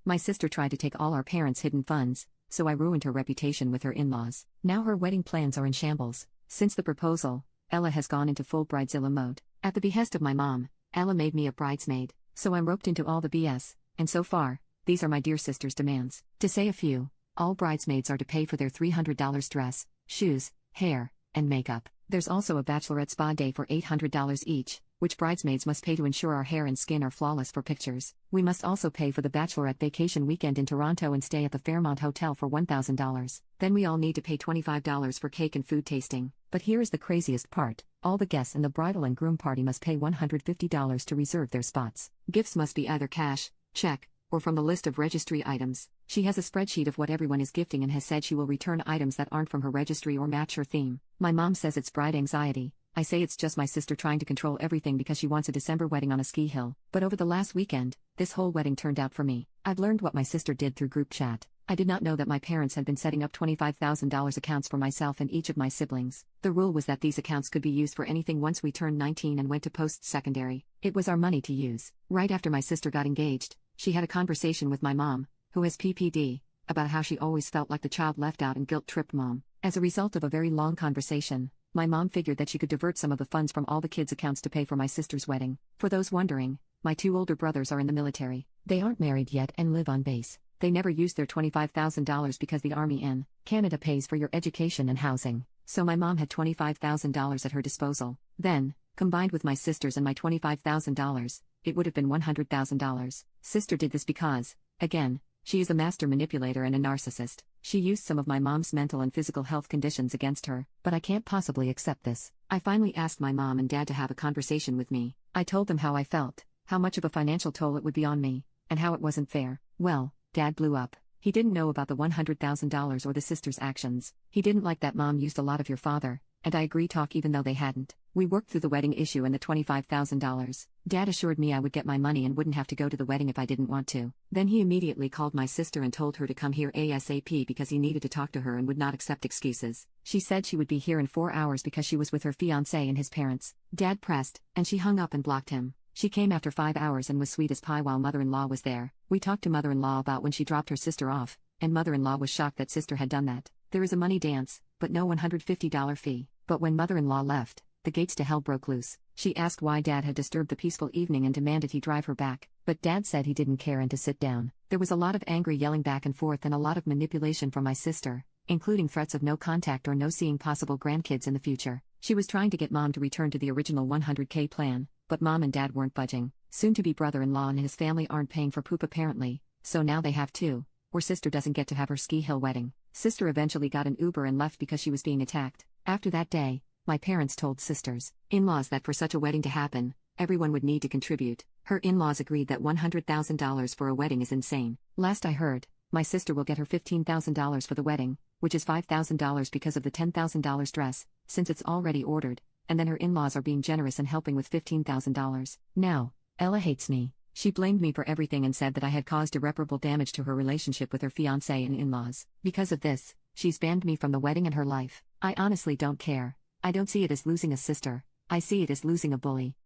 My sister tried to take all our parents' hidden funds, so I ruined her reputation with her in-laws. Now her wedding plans are in shambles. Since the proposal, Ella has gone into full bridezilla mode. At the behest of my mom, Ella made me a bridesmaid, so I'm roped into all the BS, and so far, these are my dear sister's demands. To say a few, all bridesmaids are to pay for their $300 dress, shoes, hair, and makeup. There's also a bachelorette spa day for $800 each, which bridesmaids must pay to ensure our hair and skin are flawless for pictures. We must also pay for the bachelorette vacation weekend in Toronto and stay at the Fairmont Hotel for $1,000. Then we all need to pay $25 for cake and food tasting. But here is the craziest part. All the guests in the bridal and groom party must pay $150 to reserve their spots. Gifts must be either cash, check, or from the list of registry items. She has a spreadsheet of what everyone is gifting and has said she will return items that aren't from her registry or match her theme. My mom says it's bride anxiety. I say it's just my sister trying to control everything because she wants a December wedding on a ski hill. But over the last weekend, this whole wedding turned out for me. I've learned what my sister did through group chat. I did not know that my parents had been setting up $25,000 accounts for myself and each of my siblings. The rule was that these accounts could be used for anything once we turned 19 and went to post-secondary. It was our money to use. Right after my sister got engaged, she had a conversation with my mom, who has PPD, about how she always felt like the child left out and guilt-tripped mom. As a result of a very long conversation, my mom figured that she could divert some of the funds from all the kids' accounts to pay for my sister's wedding. For those wondering, my two older brothers are in the military. They aren't married yet and live on base. They never used their $25,000 because the Army in Canada pays for your education and housing. So my mom had $25,000 at her disposal. Then, combined with my sister's and my $25,000, it would have been $100,000. Sister did this because, again, she is a master manipulator and a narcissist. She used some of my mom's mental and physical health conditions against her, but I can't possibly accept this. I finally asked my mom and dad to have a conversation with me. I told them how I felt, how much of a financial toll it would be on me, and how it wasn't fair. Well, Dad blew up. He didn't know about the $100,000 or the sister's actions. He didn't like that mom used a lot of your father, and I agree talk even though they hadn't. We worked through the wedding issue and the $25,000. Dad assured me I would get my money and wouldn't have to go to the wedding if I didn't want to. Then he immediately called my sister and told her to come here ASAP because he needed to talk to her and would not accept excuses. She said she would be here in 4 hours because she was with her fiancé and his parents. Dad pressed, and she hung up and blocked him. She came after 5 hours and was sweet as pie while mother-in-law was there. We talked to mother-in-law about when she dropped her sister off, and mother-in-law was shocked that sister had done that. There is a money dance, but no $150 fee. But when mother-in-law left, the gates to hell broke loose. She asked why Dad had disturbed the peaceful evening and demanded he drive her back, but Dad said he didn't care and to sit down. There was a lot of angry yelling back and forth and a lot of manipulation from my sister, including threats of no contact or no seeing possible grandkids in the future. She was trying to get Mom to return to the original $100K plan, but Mom and Dad weren't budging. Soon-to-be brother-in-law and his family aren't paying for poop apparently, so now they have to, or sister doesn't get to have her ski hill wedding. Sister eventually got an Uber and left because she was being attacked. After that day, my parents told sister's in-laws that for such a wedding to happen, everyone would need to contribute. Her in-laws agreed that $100,000 for a wedding is insane. Last I heard, my sister will get her $15,000 for the wedding, which is $5,000 because of the $10,000 dress, since it's already ordered, and then her in-laws are being generous and helping with $15,000. Now, Ella hates me. She blamed me for everything and said that I had caused irreparable damage to her relationship with her fiancé and in-laws. Because of this, she's banned me from the wedding and her life. I honestly don't care. I don't see it as losing a sister. I see it as losing a bully.